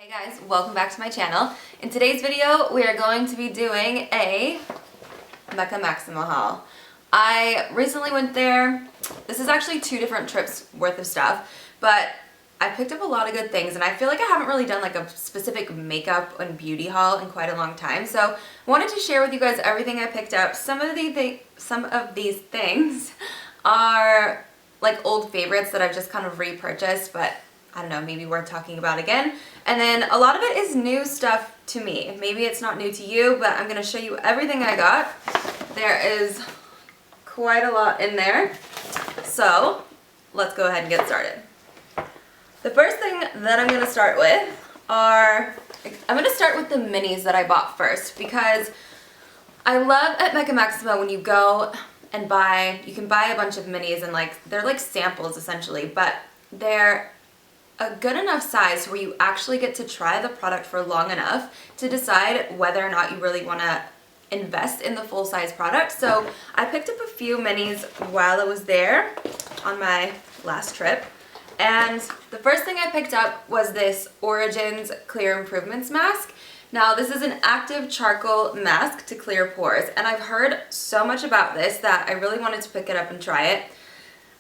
Hey guys, welcome back to my channel. In today's video, we are going to be doing a Mecca Maxima haul. I recently went there. This is actually 2 different trips worth of stuff, but I picked up a lot of good things, and I feel like I haven't really done like a specific makeup and beauty haul in quite a long time. So I wanted to share with you guys everything I picked up. Some of these things are like old favorites that I've just kind of repurchased, but I don't know, maybe worth talking about again. And then a lot of it is new stuff to me. Maybe it's not new to you, but I'm going to show you everything I got. There is quite a lot in there. So let's go ahead and get started. The first thing that I'm going to start with I'm going to start with the minis that I bought first, because I love at Mecca Maxima when you go and you can buy a bunch of minis, and they're like samples essentially, but they're a good enough size where you actually get to try the product for long enough to decide whether or not you really want to invest in the full-size product. So I picked up a few minis while I was there on my last trip, and the first thing I picked up was this Origins Clear Improvements Mask. Now this is an active charcoal mask to clear pores, and I've heard so much about this that I really wanted to pick it up and try it.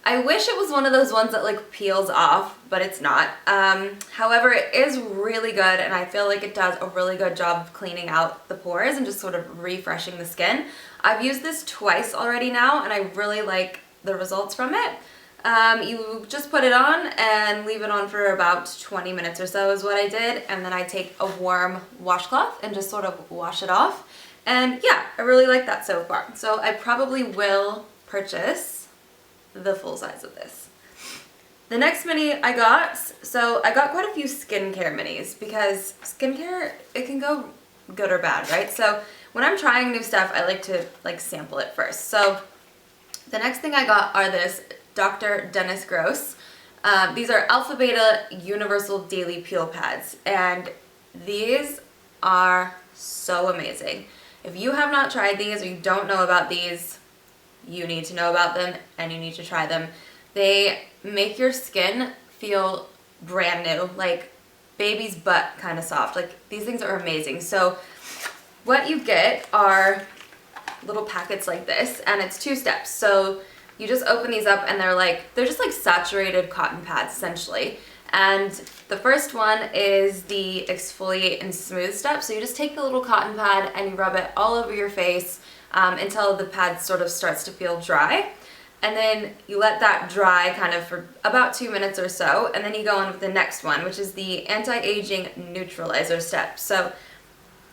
I wish it was one of those ones that like peels off, but it's not. However, it is really good, and I feel like it does a really good job of cleaning out the pores and just sort of refreshing the skin. I've used this twice already now, and I really like the results from it. You just put it on and leave it on for about 20 minutes or so is what I did, and then I take a warm washcloth and just sort of wash it off. And yeah, I really like that so far. So I probably will purchase the full size of this. The next mini I got, so I got quite a few skincare minis, because skincare, it can go good or bad, right? So when I'm trying new stuff, I like to sample it first. So the next thing I got are this Dr. Dennis Gross. These are Alpha Beta Universal Daily Peel Pads, and these are so amazing. If you have not tried these or you don't know about these, you need to know about them and you need to try them. They make your skin feel brand new, like baby's butt kind of soft. Like, these things are amazing. So what you get are little packets like this, and it's 2 steps. So you just open these up, and they're just like saturated cotton pads essentially. And the first one is the exfoliate and smooth step. So you just take the little cotton pad and you rub it all over your face until the pad sort of starts to feel dry. And then you let that dry kind of for about 2 minutes or so, and then you go on with the next one, which is the anti-aging neutralizer step. So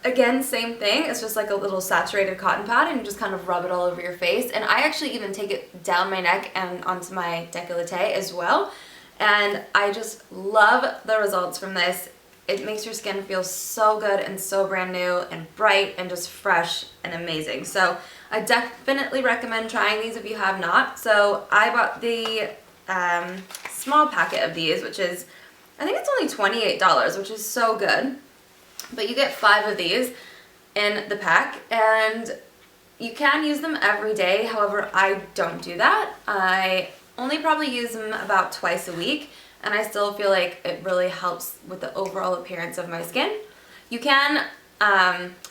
again, same thing, it's just like a little saturated cotton pad, and you just kind of rub it all over your face. And I actually even take it down my neck and onto my décolleté as well. And I just love the results from this. It makes your skin feel so good and so brand new and bright and just fresh and amazing. So I definitely recommend trying these if you have not. So I bought the small packet of these, which is, I think it's only $28, which is so good. But you get 5 of these in the pack, and you can use them every day. However, I don't do that. I only probably use them about twice a week, and I still feel like it really helps with the overall appearance of my skin. You can,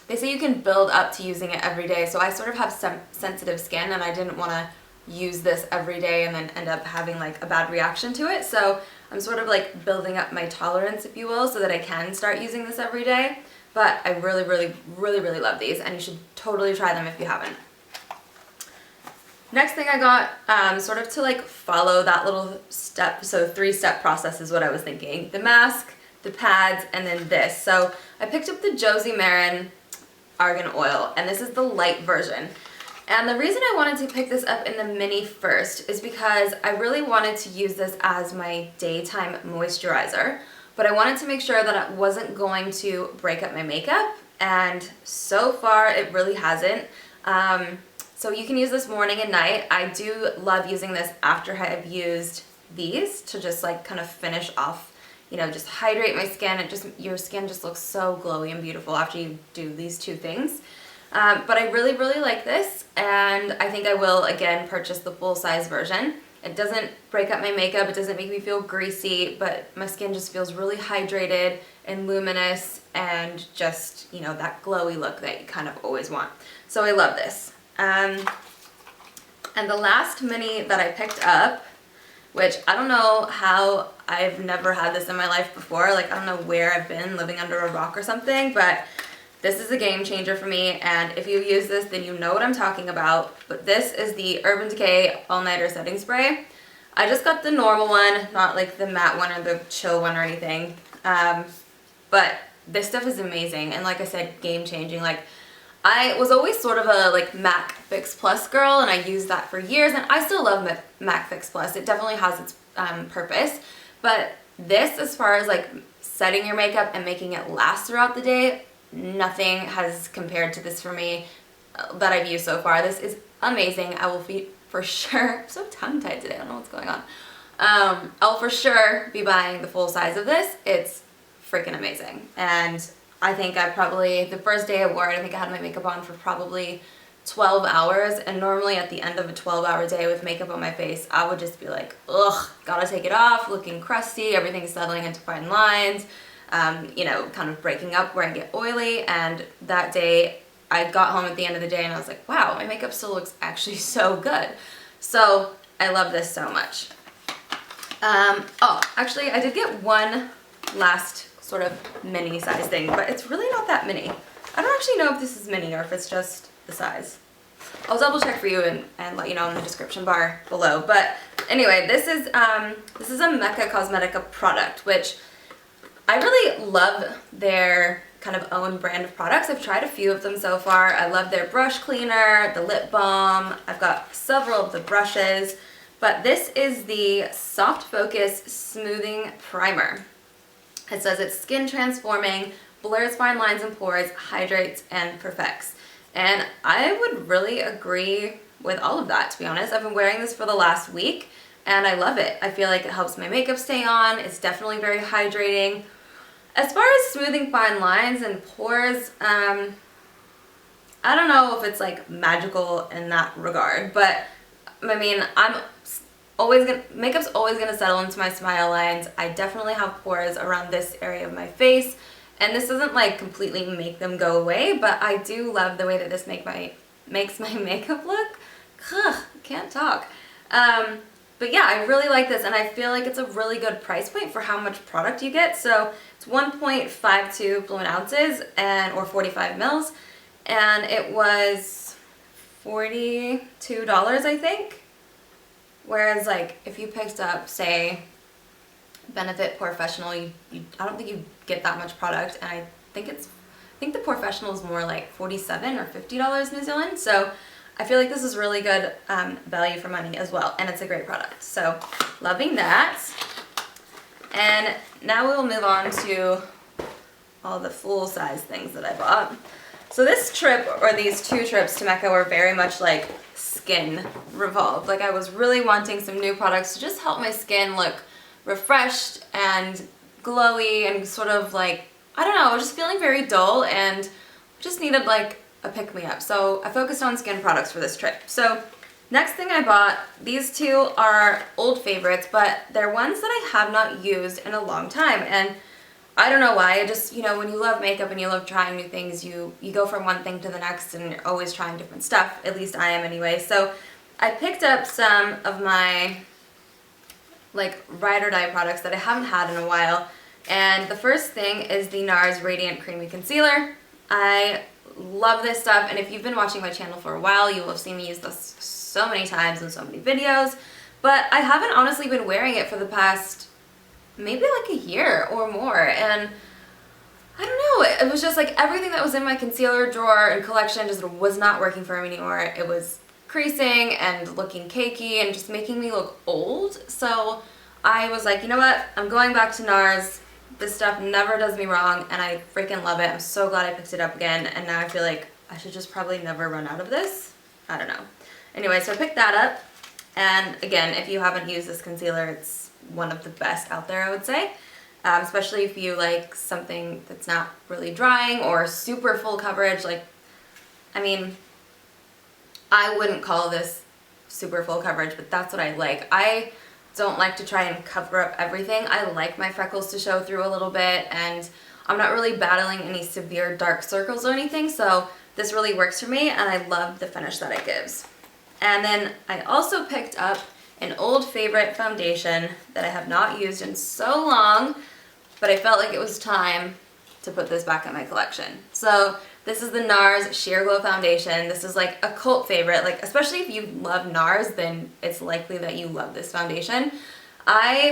they say you can build up to using it every day, so I sort of have some sensitive skin, and I didn't want to use this every day and then end up having like a bad reaction to it. So I'm sort of like building up my tolerance, if you will, so that I can start using this every day. But I really, really, really, really love these, and you should totally try them if you haven't. Next thing I got, sort of to like follow that little step, so 3-step process is what I was thinking. The mask, the pads, and then this. So I picked up the Josie Maran Argan Oil, and this is the light version. And the reason I wanted to pick this up in the mini first is because I really wanted to use this as my daytime moisturizer, but I wanted to make sure that it wasn't going to break up my makeup, and so far it really hasn't. So you can use this morning and night. I do love using this after I've used these to just like kind of finish off, you know, just hydrate my skin. Your skin just looks so glowy and beautiful after you do these 2 things. But I really, really like this, and I think I will again purchase the full-size version. It doesn't break up my makeup, it doesn't make me feel greasy, but my skin just feels really hydrated and luminous and just, you know, that glowy look that you kind of always want. So I love this. And the last mini that I picked up, which I don't know how I've never had this in my life before, like I don't know where I've been, living under a rock or something, but this is a game changer for me, and if you use this, then you know what I'm talking about. But this is the Urban Decay All Nighter Setting Spray. I just got the normal one, not like the matte one or the chill one or anything. But this stuff is amazing, and like I said, game changing. Like, I was always sort of a like MAC Fix Plus girl, and I used that for years, and I still love MAC Fix Plus. It definitely has its purpose, but this, as far as like setting your makeup and making it last throughout the day, nothing has compared to this for me that I've used so far. This is amazing. I will be for sure, I'm so tongue-tied today, I don't know what's going on. I'll for sure be buying the full size of this. It's freaking amazing. And I think I probably, the first day I wore it, I think I had my makeup on for probably 12 hours, and normally at the end of a 12-hour day with makeup on my face, I would just be like, ugh, gotta take it off, looking crusty, everything's settling into fine lines. You know, kind of breaking up where I get oily, and that day I got home at the end of the day and I was like, wow, my makeup still looks actually so good. So I love this so much. Oh, actually I did get one last sort of mini size thing, but it's really not that mini. I don't actually know if this is mini or if it's just the size. I'll double check for you and let you know in the description bar below. But anyway, this is a Mecca Cosmetica product, which I really love their kind of own brand of products. I've tried a few of them so far. I love their brush cleaner, the lip balm. I've got several of the brushes, but this is the Soft Focus Smoothing Primer. It says it's skin transforming, blurs fine lines and pores, hydrates and perfects. And I would really agree with all of that, to be honest. I've been wearing this for the last week and I love it. I feel like it helps my makeup stay on. It's definitely very hydrating. As far as smoothing fine lines and pores, I don't know if it's like magical in that regard, but I mean, makeup's always gonna settle into my smile lines. I definitely have pores around this area of my face, and this doesn't like completely make them go away, but I do love the way that this makes my makeup look. Ugh, can't talk. But yeah, I really like this, and I feel like it's a really good price point for how much product you get. So it's 1.52 fluid ounces or 45 mils, and it was $42, I think. Whereas like if you picked up, say, Benefit Professional, I don't think you get that much product, and I think the Professional is more like $47 or $50 New Zealand. So I feel like this is really good value for money as well, and it's a great product. So loving that. And now we'll move on to all the full size things that I bought. So this trip, or these two trips to Mecca, were very much like skin revolved. Like I was really wanting some new products to just help my skin look refreshed and glowy and sort of like, I don't know, I was just feeling very dull and just needed like a pick-me-up. So I focused on skin products for this trip. So next thing I bought, these two are old favorites, but they're ones that I have not used in a long time, and I don't know why. I just, you know, when you love makeup and you love trying new things, you go from one thing to the next and you're always trying different stuff. At least I am anyway. So I picked up some of my like ride or die products that I haven't had in a while, and the first thing is the NARS Radiant Creamy Concealer. I love this stuff, and if you've been watching my channel for a while, you will have seen me use this so many times in so many videos, but I haven't honestly been wearing it for the past maybe like a year or more, and I don't know, it was just like everything that was in my concealer drawer and collection just was not working for me anymore. It was creasing and looking cakey and just making me look old. So I was like, you know what, I'm going back to NARS. This stuff never does me wrong, and I freaking love it. I'm so glad I picked it up again, and now I feel like I should just probably never run out of this. I don't know. Anyway, so I picked that up, and again, if you haven't used this concealer, it's one of the best out there, I would say. Especially if you like something that's not really drying or super full coverage. Like, I mean, I wouldn't call this super full coverage, but that's what I like. I don't like to try and cover up everything. I like my freckles to show through a little bit, and I'm not really battling any severe dark circles or anything, so this really works for me, and I love the finish that it gives. And then I also picked up an old favorite foundation that I have not used in so long, but I felt like it was time to put this back in my collection. So this is the NARS Sheer Glow Foundation. This is like a cult favorite, like especially if you love NARS, then it's likely that you love this foundation.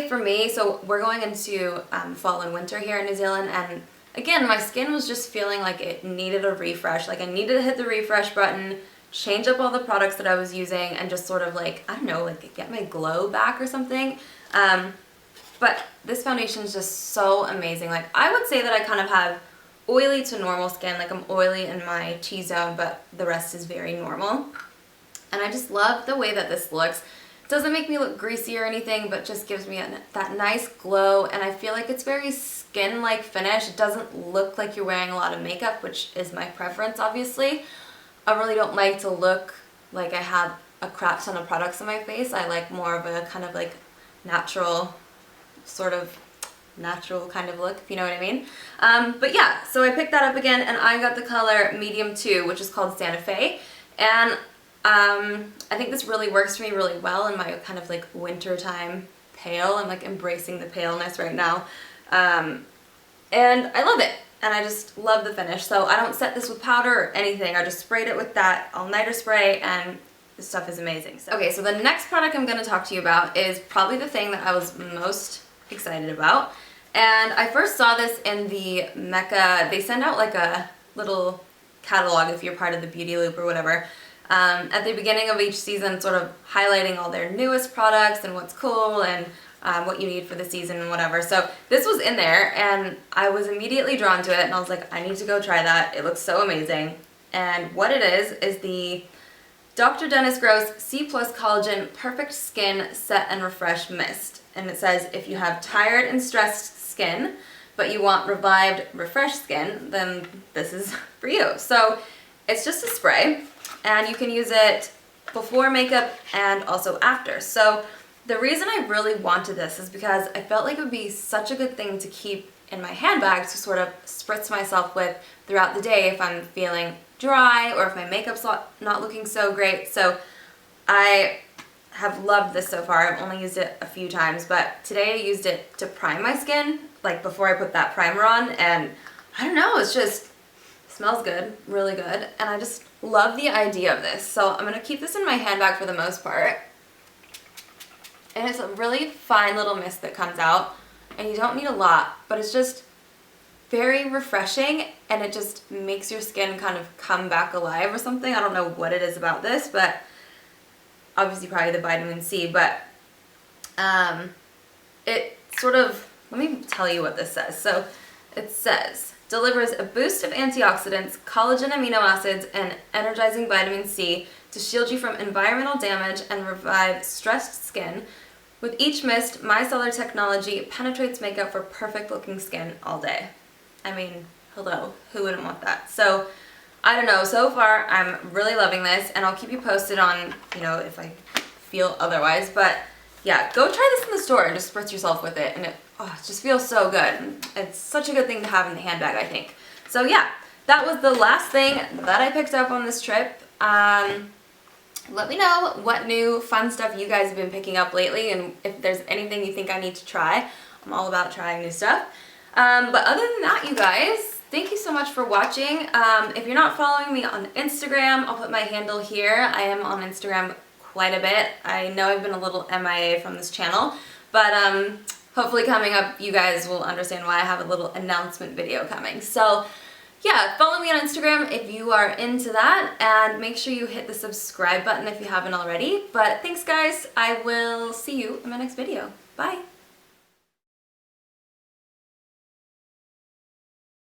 For me, so we're going into fall and winter here in New Zealand, and again, my skin was just feeling like it needed a refresh. Like I needed to hit the refresh button, change up all the products that I was using, and just sort of like, I don't know, like get my glow back or something. But this foundation is just so amazing. Like I would say that I kind of have oily to normal skin. Like I'm oily in my T-zone, but the rest is very normal. And I just love the way that this looks. It doesn't make me look greasy or anything, but just gives me that nice glow, and I feel like it's very skin-like finish. It doesn't look like you're wearing a lot of makeup, which is my preference, obviously. I really don't like to look like I have a crap ton of products on my face. I like more of a kind of like natural, sort of natural kind of look, if you know what I mean. But yeah, so I picked that up again, and I got the color medium 2, which is called Santa Fe. And I think this really works for me really well in my kind of like wintertime pale. I'm like embracing the paleness right now. And I love it. And I just love the finish. So I don't set this with powder or anything. I just sprayed it with that all-nighter spray, and this stuff is amazing. Okay, so the next product I'm going to talk to you about is probably the thing that I was most excited about. And I first saw this in the Mecca. They send out like a little catalog if you're part of the beauty loop or whatever. At the beginning of each season, sort of highlighting all their newest products and what's cool and what you need for the season and whatever. So this was in there, and I was immediately drawn to it, and I was like, I need to go try that. It looks so amazing. And what it is the Dr. Dennis Gross C+ Collagen Perfect Skin Set and Refresh Mist. And it says if you have tired and stressed skin, but you want revived, refreshed skin, then this is for you. So it's just a spray, and you can use it before makeup and also after. So the reason I really wanted this is because I felt like it would be such a good thing to keep in my handbag to sort of spritz myself with throughout the day if I'm feeling dry or if my makeup's not looking so great. So I have loved this so far. I've only used it a few times, but today I used it to prime my skin, like before I put that primer on, and I don't know, it's just smells good, really good, and I just love the idea of this. So I'm going to keep this in my handbag for the most part. And it's a really fine little mist that comes out, and you don't need a lot, but it's just very refreshing, and it just makes your skin kind of come back alive or something. I don't know what it is about this, but obviously probably the vitamin C, but it sort of, let me tell you what this says. So it says, delivers a boost of antioxidants, collagen amino acids, and energizing vitamin C to shield you from environmental damage and revive stressed skin. With each mist, micellar technology penetrates makeup for perfect looking skin all day. I mean, hello, who wouldn't want that? So I don't know, so far I'm really loving this, and I'll keep you posted on, you know, if I feel otherwise. But yeah, go try this in the store and just spritz yourself with it, and it just feels so good. It's such a good thing to have in the handbag, I think. So yeah, that was the last thing that I picked up on this trip. Let me know what new fun stuff you guys have been picking up lately, and if there's anything you think I need to try. I'm all about trying new stuff. But other than that, you guys, thank you so much for watching. If you're not following me on Instagram, I'll put my handle here. I am on Instagram quite a bit. I know I've been a little MIA from this channel, but hopefully coming up you guys will understand why I have a little announcement video coming. So yeah, follow me on Instagram if you are into that, and make sure you hit the subscribe button if you haven't already. But thanks guys, I will see you in my next video. Bye!